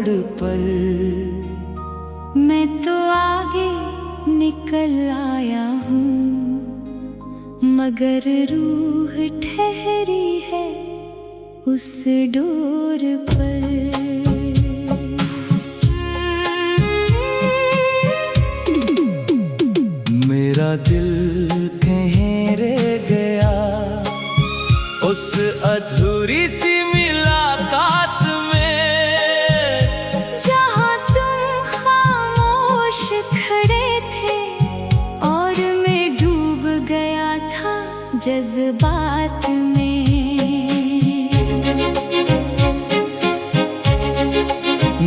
मोड़ पर मैं तो आगे निकल आया हूँ, मगर रूह ठहरी है उस डोर पर। मेरा दिल कहीं रह गया उस अधूरी सी मुलाकात में, जहाँ तुम खामोश खड़े थे और मैं डूब गया था जज्बात में।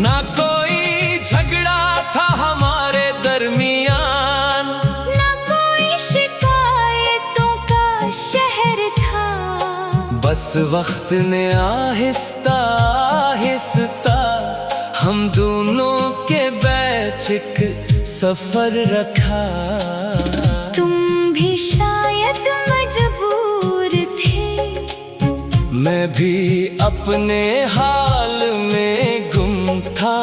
ना कोई झगड़ा था हमारे दरमियान, ना कोई शिकायतों का शहर था, बस वक्त ने आहिस्ता आहिस्ता हम दोनों के बीच एक सफर रखा। तुम भी शायद मजबूर थे, मैं भी अपने हाल में गुम था,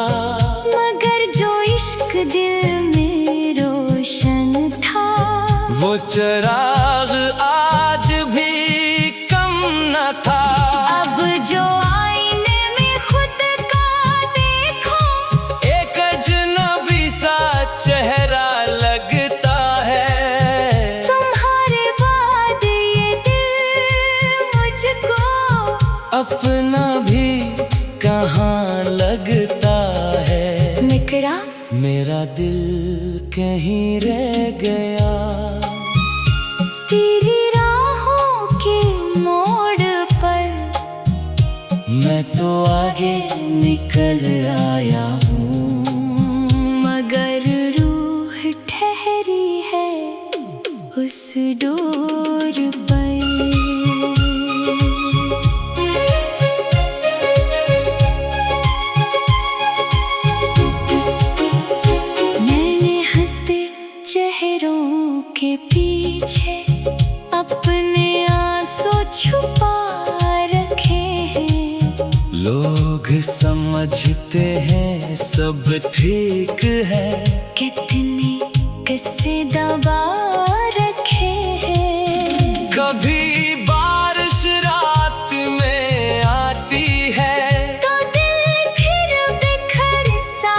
मगर जो इश्क दिल में रोशन था, वो चिराग आज भी कम न था। अब जो आईने में खुद का देखो, एक अजनबी सा चेहरा लगता है, तुम्हारे बाद ये दिल मुझको अपना भी कहाँ लगता है। निकला मेरा दिल कहीं रह गया तेरी राहों के मोड़ पर, मैं तो आगे निकल आया हूँ, मगर रूह ठहरी है उस डोर पर। मैंने हंसते चेहरों के पीछे अपने आंसू छुपा रखे हैं, लोग समझते हैं सब ठीक है, कितने किस्से दबा रखे हैं। कभी बारिश रात में आती है, तो दिल फिर बिखर सा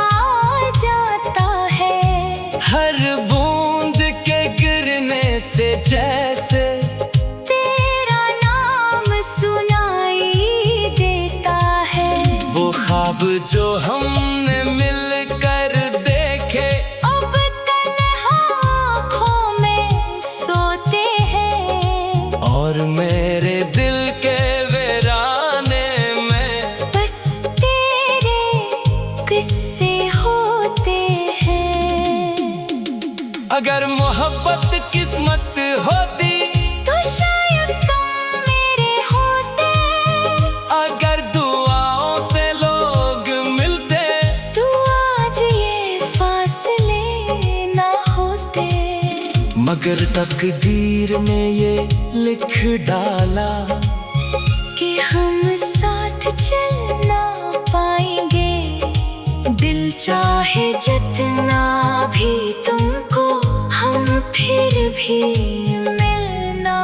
जाता है, हर बूंद के गिरने से जैसे तेरा नाम सुनाई देता है। वो ख्वाब जो हमने मिलकर देखे अब तन्हा आँखों में सोते हैं, और मेरे दिल के वीराने में बस तेरे किस्से होते हैं। अगर मोहब्बत किस्मत होती तो शायद तुम मेरे होते, अगर दुआओं से लोग मिलते तो आज ये फासले ना होते। मगर तकदीर ने ये लिख डाला कि हम साथ चल ना पाएंगे, दिल चाहे जितना भी तुमको, हम फिर भी मिल ना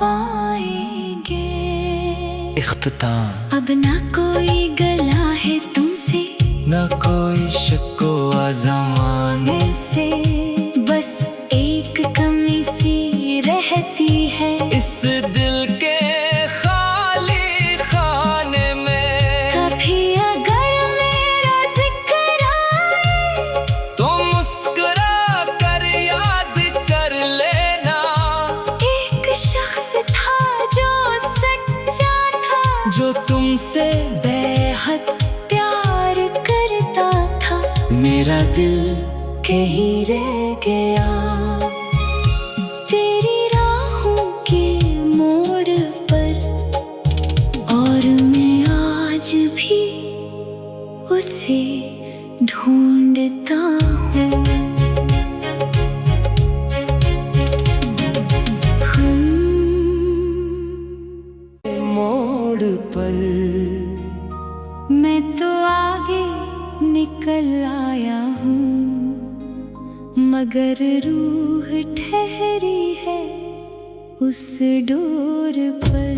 पाएंगे। इख्तिताम अब ना कोई गला है तुमसे, न कोई शक्को ज़माने से बस एक कमी सी रहती है इस दिल के खाली खाने में। कभी अगर मेरा जिक्र आए, तो मुस्कुरा कर याद कर लेना, एक शख्स था जो सच्चा था, जो तुमसे बेहद प्यार करता था। मेरा दिल कहीं रह गया तेरी राहों के मोड़ पर, और मैं आज भी उसे ढूंढता हूँ। मोड़ पर मैं तो आगे निकल आया हूँ, मगर रूह ठहरी है उस डोर पर।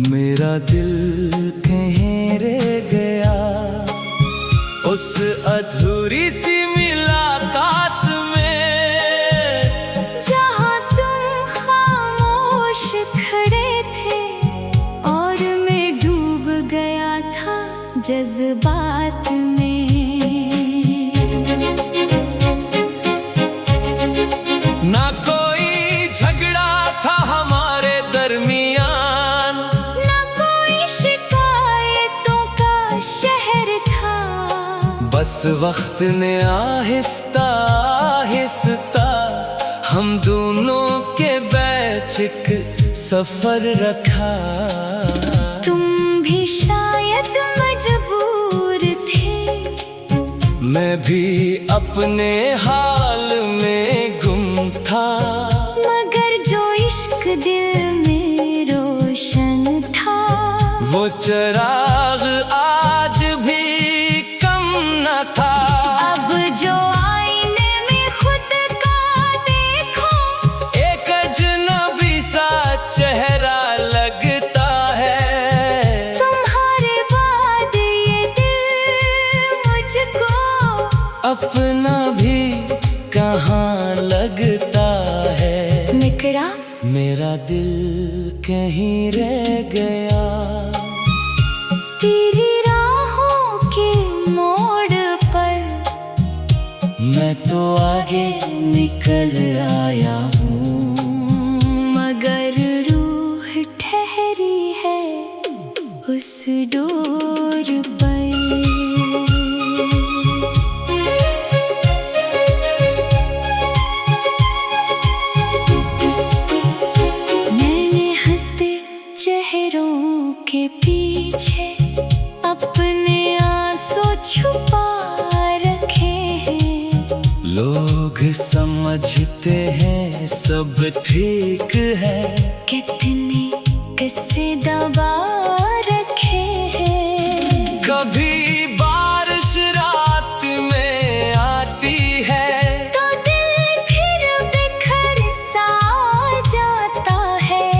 मेरा दिल कहीं रह गया उस अधूरी सी मुलाकात में, जहाँ तुम खामोश खड़े थे और मैं डूब गया था जज्बात में। ना कोई झगड़ा था हमारे दरमियान, ना कोई शिकायतों का शहर था, बस वक्त ने आहिस्ता आहिस्ता हम दोनों के बीच एक सफर रखा। तुम भी शायद मजबूर थे, मैं भी अपने हाल में गुम था, मगर जो इश्क दिल में रोशन था, वो चिराग आज भी कम न था। अब जो आईने में खुद का देखो, एक अजनबी सा चेहरा लगता है, तुम्हारे बाद ये दिल मुझको अपना भी कहाँ लगता है। निकला मेरा दिल कहीं रह गया तेरी राहों के मोड़ पर, मैं तो आगे निकल आया हूँ, मगर रूह ठहरी है उस डोर पर। मैंने हंसते चेहरों के पीछे अपने आंसू छुपा रखे हैं, लोग समझते हैं सब ठीक है, कितने किस्से दबा रखे हैं। कभी बारिश रात में आती है, तो दिल फिर बिखर सा जाता है,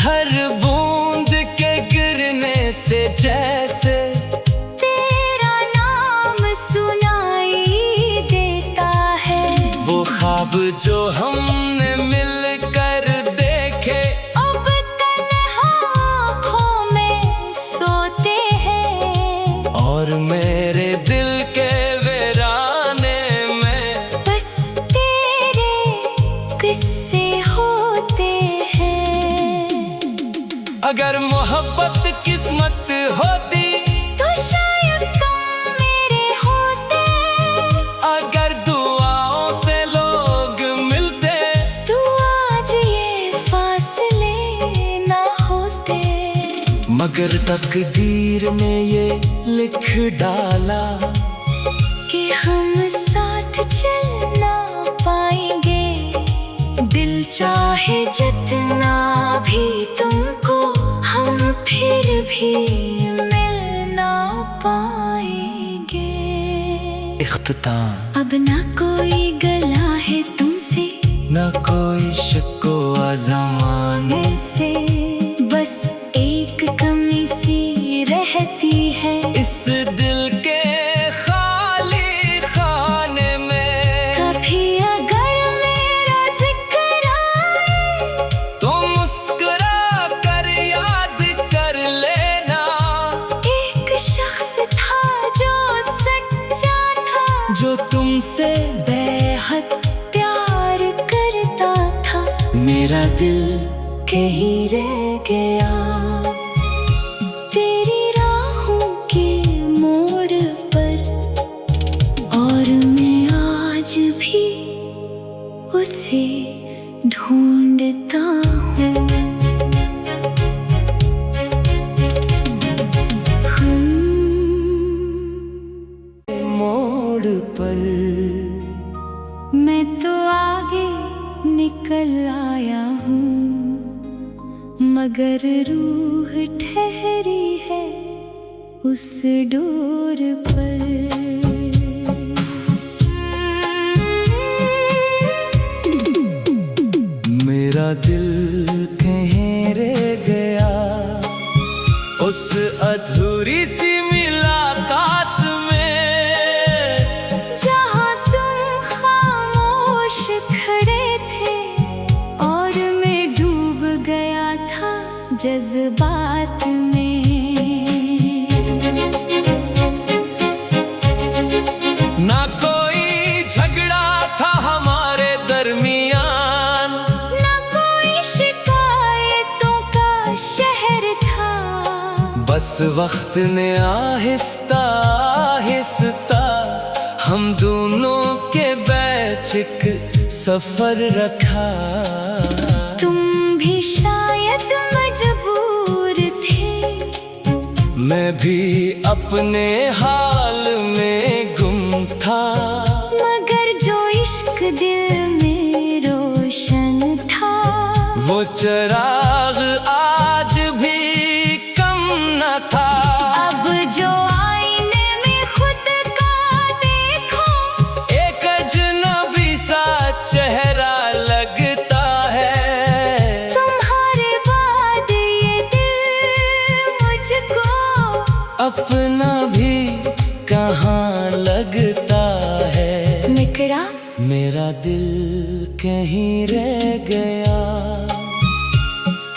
हर बूंद के गिरने से जैसे तेरा नाम सुनाई देता है। वो ख्वाब जो हमने मिलकर देखे अब तन्हा आँखों में सोते हैं, और मेरे दिल के वीराने में बस तेरे किस्से होते हैं। अगर मोहब्बत किस्मत होती तो शायद तुम मेरे होते, अगर दुआओं से लोग मिलते तो आज ये फासले ना होते। मगर तकदीर ने ये लिख डाला कि हम साथ चल ना पाएंगे, दिल चाहे जितना भी तुमको, हम फिर भी मिल ना पाएंगे। इख्तिताम। अब ना कोई गला है तुमसे, न कोई शक्को ज़माने से बस एक कमी सी रहती है इस दिल के खाली खाने में। कभी अगर मेरा जिक्र आए तो मुस्कुरा कर याद कर लेना, एक शख्स था जो सच्चा था, जो तुमसे बेहद प्यार करता था। मेरा दिल कहीं रह गया तेरी राहों के मोड़ पर, और मैं आज भी उसे ढूंढता हूँ। मोड़ पर मैं तो आगे निकल आया हूँ, मगर रूह रूह ठहरी है उस डोर पर। मेरा दिल कहीं रह गया उस अधूरी सी मुलाकात में, जहाँ तुम खामोश खड़े थे और मैं डूब गया था जज्बात में। ना कोई झगड़ा था हमारे दरमियान, ना कोई शिकायतों का शहर था। बस वक्त ने आहिस्ता आहिस्ता हम दोनों के बीच एक सफर रखा। तुम भी शायद मजबूर थे, मैं भी अपने हाल में गुम था, मगर जो इश्क दिल में रोशन था वो चिराग आज भी कम न था। अब जो आईने में खुद का देखो, एक अजनबी सा चेहरा लगता है, तुम्हारे बाद ये दिल मुझको अपना भी कहाँ लगता है। निकरा मेरा दिल कहीं रह गया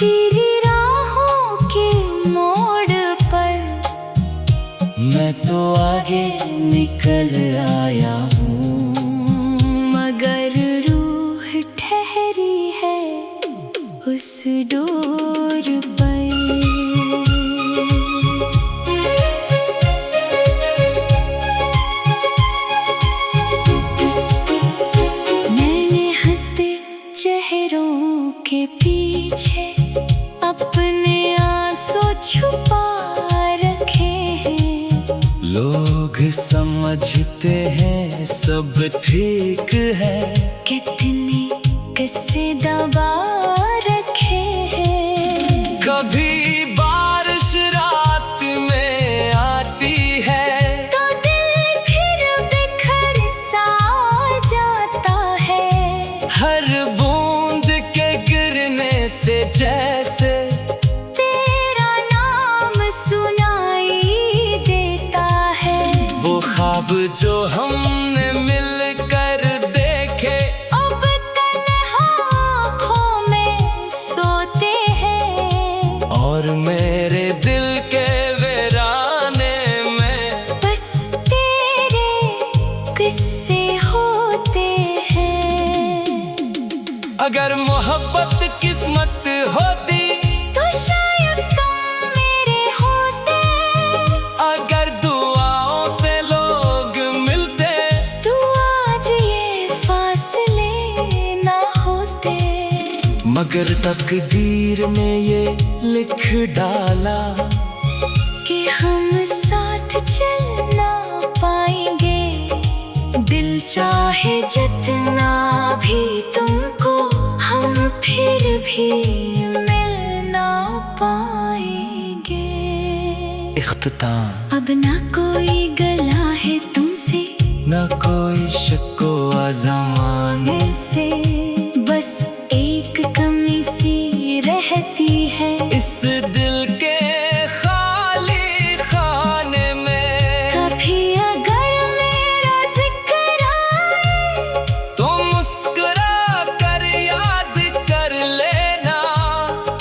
तेरी राहों के मोड़ पर। मैं तो आगे निकल आया हूँ, मगर रूह ठहरी है उस डोर पर। मैंने हंसते चेहरों के पीछे अपने आंसू छुपा रखे हैं। लोग समझते हैं सब ठीक है, कितने किस्से दबा रखे हैं। कभी बारिश रात में आती है तो दिल फिर बिखर सा जाता है। हर बूंद के गिरने से जैसे तेरा नाम सुनाई देता है। वो ख्वाब जो हमने मिलकर देखे अब तन्हा आँखों में सोते हैं, और मेरे दिल के वीराने में बस तेरे किस्से होते हैं। अगर मोहब्बत किस्मत होती तो शायद तुम मेरे होते, अगर दुआओं से लोग मिलते तो आज ये फासले ना होते। मगर तकदीर ने ये लिख डाला कि हम साथ चल ना पाएंगे। दिल चाहे जितना भी तुमको, हम फिर भी मिल ना पाएंगे। इख्तिताम अब ना कोई गला है तुमसे, न कोई शक्को ज़माने से बस एक कमी सी रहती है इस दिल के खाली खाने में। कभी अगर मेरा जिक्र आए तो मुस्कुरा कर याद कर लेना,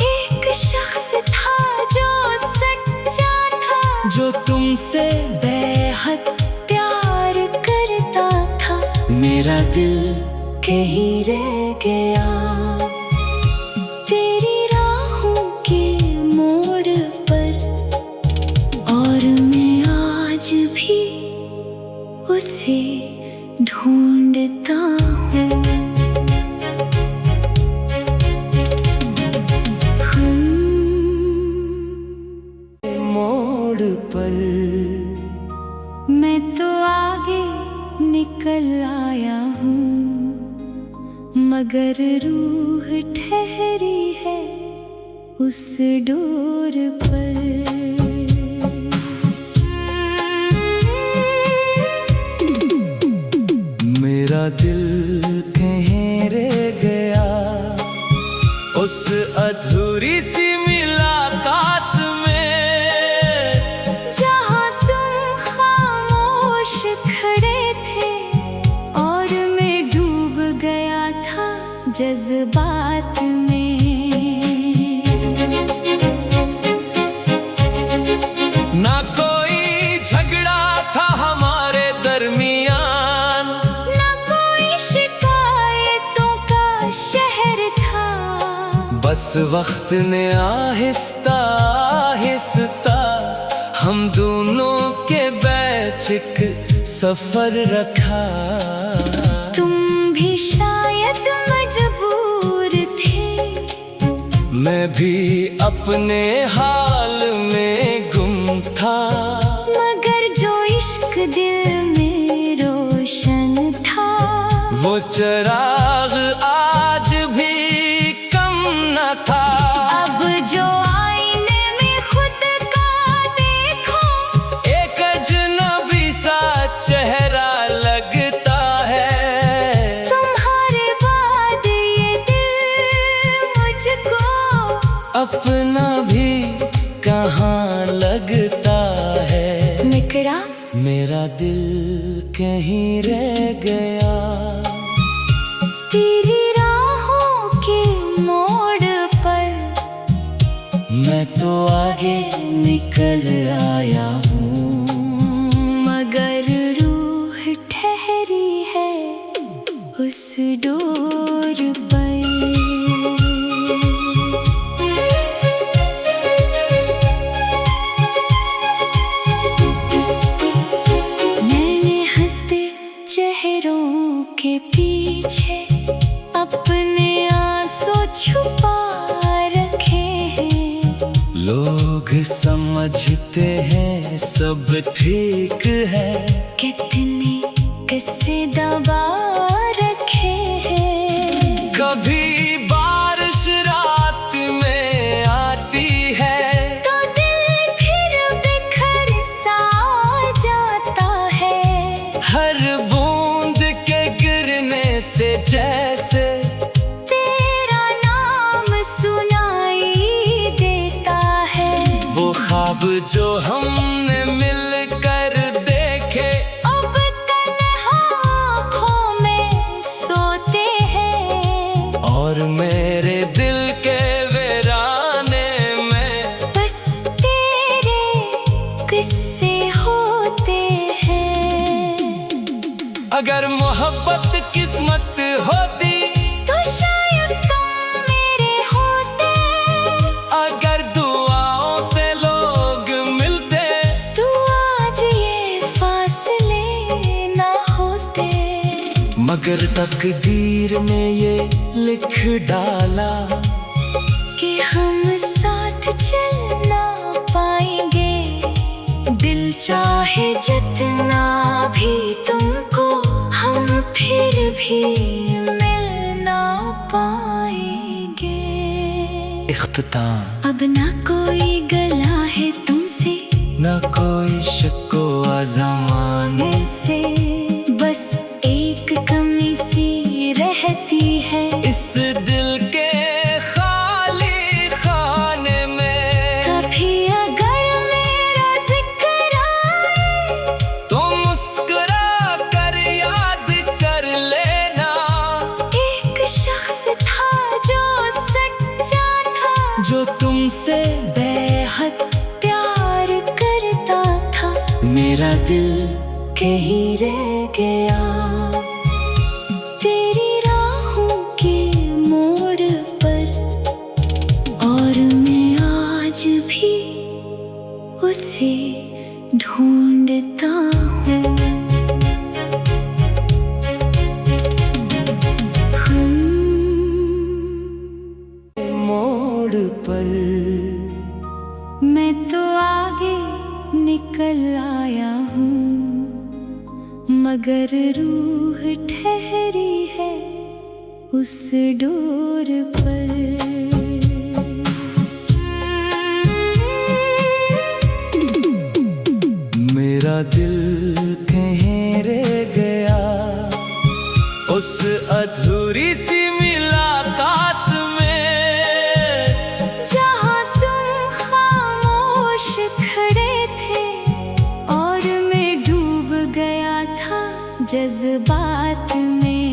एक शख्स था जो सच्चा था, जो तुमसे बेहद प्यार करता था। मेरा दिल कहीं रह गया तेरी राहों के मोड़ पर, और मैं आज भी उसे ढूंढता हूँ। मोड़ पर मैं तो आगे निकल आया हूँ, मगर रूह ठहरी है उस डोर पर। मेरा दिल कहीं रह गया उस अधूरी सी मुलाकात में, जहाँ तुम खामोश खड़े थे और मैं डूब गया था जज्बात में। ना कोई झगड़ा था हमारे दरमियान, ना कोई शिकायतों का शहर था। बस वक्त ने आहिस्ता आहिस्ता हम दोनों के बीच एक सफर रखा। तुम भी शायद मजबूर थे, मैं भी अपने हाल में गुम था, मगर जो इश्क दिल में रोशन था, वो चिराग आज भी कम न था। अब जो आईने में खुद का देखो, एक अजनबी सा चेहरा लगता है, तुम्हारे बाद ये दिल मुझको अपना भी कहाँ लगता है। निकला मेरा दिल कहीं रह गया तेरी राहों के मोड़ पर। मैं तो आगे निकल आया हूँ, मगर रूह ठहरी है उस डोर पर। मैंने हंसते चेहरों के पीछे अपने आंसू छुपा रखे हैं। लोग समझते हैं सब ठीक है, कितने किस्से दबा रखे हैं। कभी बारिश रात में आती है, तो दिल फिर बिखर सा जाता है। हर बूंद के गिरने से जैसे तेरा नाम सुनाई देता है। वो ख्वाब जो हमने मिलकर देखे अब तन्हा आँखों में सोते हैं, और मेरे दिल के वीराने में बस तेरे किस्से होते हैं। अगर मोहब्बत किस्मत होती तो शायद तुम मेरे होते, अगर दुआओं से लोग मिलते तो आज ये फासले ना होते। मगर तकदीर ने ये लिख डाला कि हम साथ चल ना पाएंगे। दिल चाहे जितना भी तुमको, हम फिर भी मिल ना पाएंगे। इख्तिताम अब ना कोई गला है तुमसे, न कोई शक्को ज़माने से बस एक कमी सी रहती है इस दिल के खाली खाने में। कभी अगर मेरा जिक्र आए, तो मुस्कुरा कर याद कर लेना, एक शख्स था जो सच्चा था, जो तुमसे बेहद प्यार करता था। मेरा दिल कहीं रह गया तेरी राहों के मोड़ पर, और मैं आज भी उसे ढूंढता हूँ। मोड़ पर मैं तो आगे निकल आया हूँ, मगर रूह ठहरी है उस डोर पर। मेरा दिल कहीं रह गया उस अधूरी सी मुलाकात में, जहाँ तुम खामोश खड़े थे और मैं डूब गया था जज्बात में।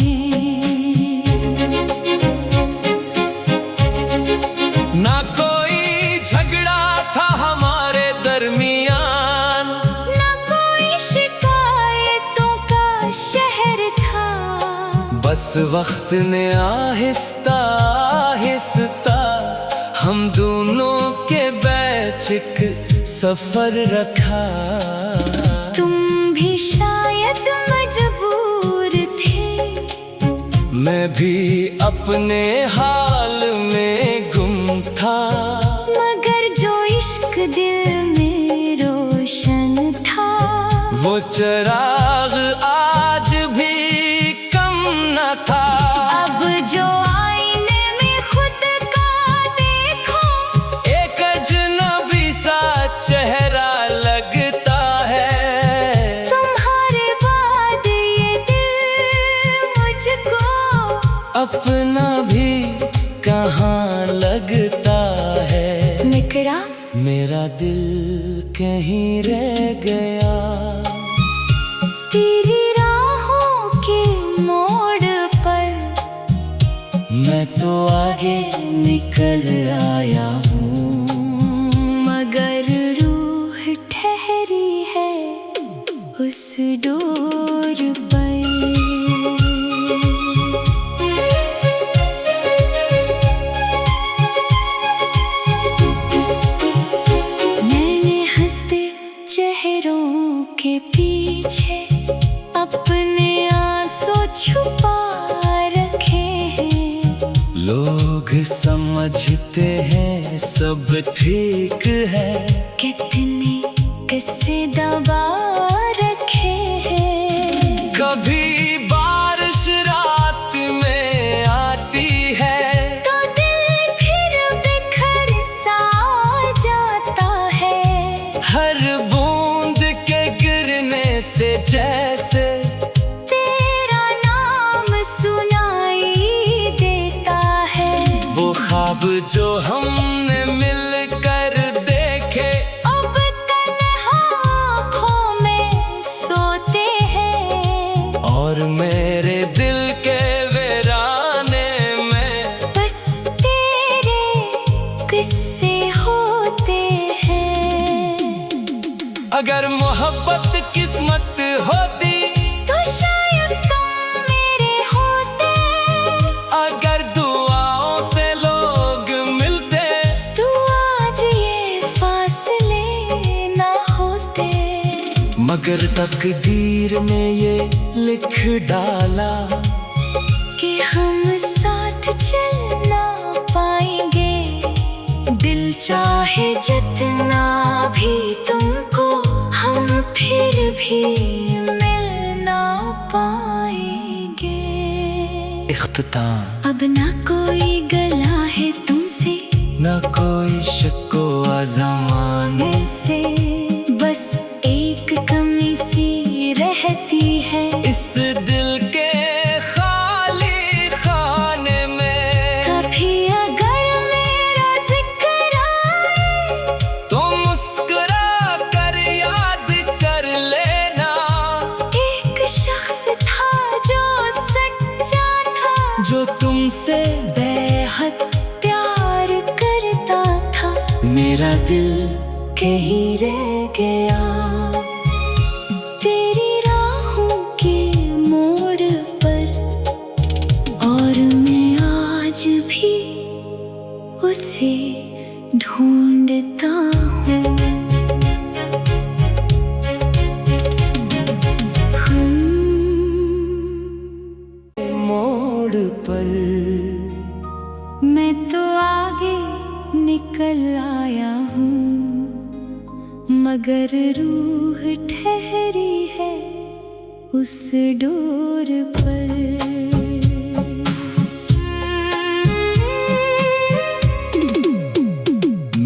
ना कोई झगड़ा था हमारे दरमियान, ना कोई शिकायतों का शहर था। बस वक्त ने आहिस्ता आहिस्ता हम दोनों के बीच एक सफर रखा। तुम भी शायद मजबूर थे, मैं भी अपने हाल में गुम था, मगर जो इश्क दिल में रोशन था, वो चिराग आज भी कम न था। अब जो आईने में खुद का देखो, एक अजनबी सा चेहरा लगता है, तुम्हारे बाद ये दिल मुझको अपना भी कहाँ लगता है। निकला मेरा दिल कहीं रह गया तेरी राहों के मोड़ पर, मैं तो आगे निकल आया हूँ, मगर रूह ठहरी है उस डोर पर। मैंने हंसते चेहरों के पीछे अपने आंसू छुपा रखे हैं। लोग समझते हैं सब ठीक है, कितने किस्से दबा रखे हैं। कभी बारिश रात में आती है, तो दिल फिर बिखर सा जाता है। हर बूंद के गिरने से जैसे तेरा नाम सुनाई देता है। वो ख्वाब जो हमने मिलकर देखे, अब तन्हा आँखों में सोते हैं, और मेरे दिल के वीराने में बस तेरे किस्से होते हैं। अगर मोहब्बत किस्मत होती तो शायद तुम मेरे होते, अगर दुआओं से लोग मिलते तो आज ये फासले ना होते। मगर तकदीर ने ये लिख डाला कि हम साथ चल ना पाएंगे। दिल चाहे जितना भी तुमको, हम फिर भी मिल ना पाएंगे। इख्तिताम। अब ना कोई गला है तुमसे, न कोई शक्को ज़माने से बस एक कमी सी रहती है इस दिल के खाली खाने में। कभी अगर मेरा जिक्र आए, तो मुस्कुरा कर याद कर लेना, एक शख्स था जो सच्चा था, जो तुमसे बेहद प्यार करता था। मेरा दिल कहीं रह गया तेरी राहों के मोड़ पर, और मैं आज भी उसे ढूंढता हूँ। मोड़ पर मैं तो आगे निकल आया हूँ, मगर रूह ठहरी है उस डोर पर।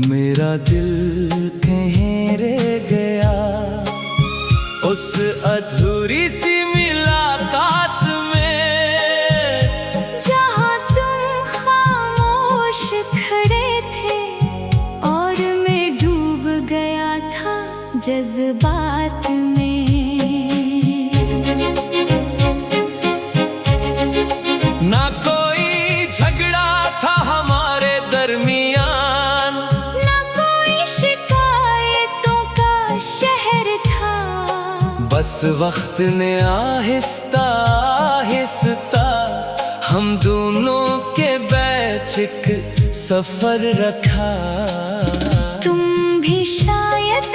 मेरा दिल कहीं रह गया उस अधूरी सी मुलाकात में, जहाँ तुम खामोश खड़े थे और मैं डूब गया था जज्बात में। ना कोई झगड़ा था हमारे दरमियान, ना कोई शिकायतों का शहर था। बस वक्त ने आहिस्ता आहिस्ता हम दोनों के बीच एक सफर रखा। तुम भी शायद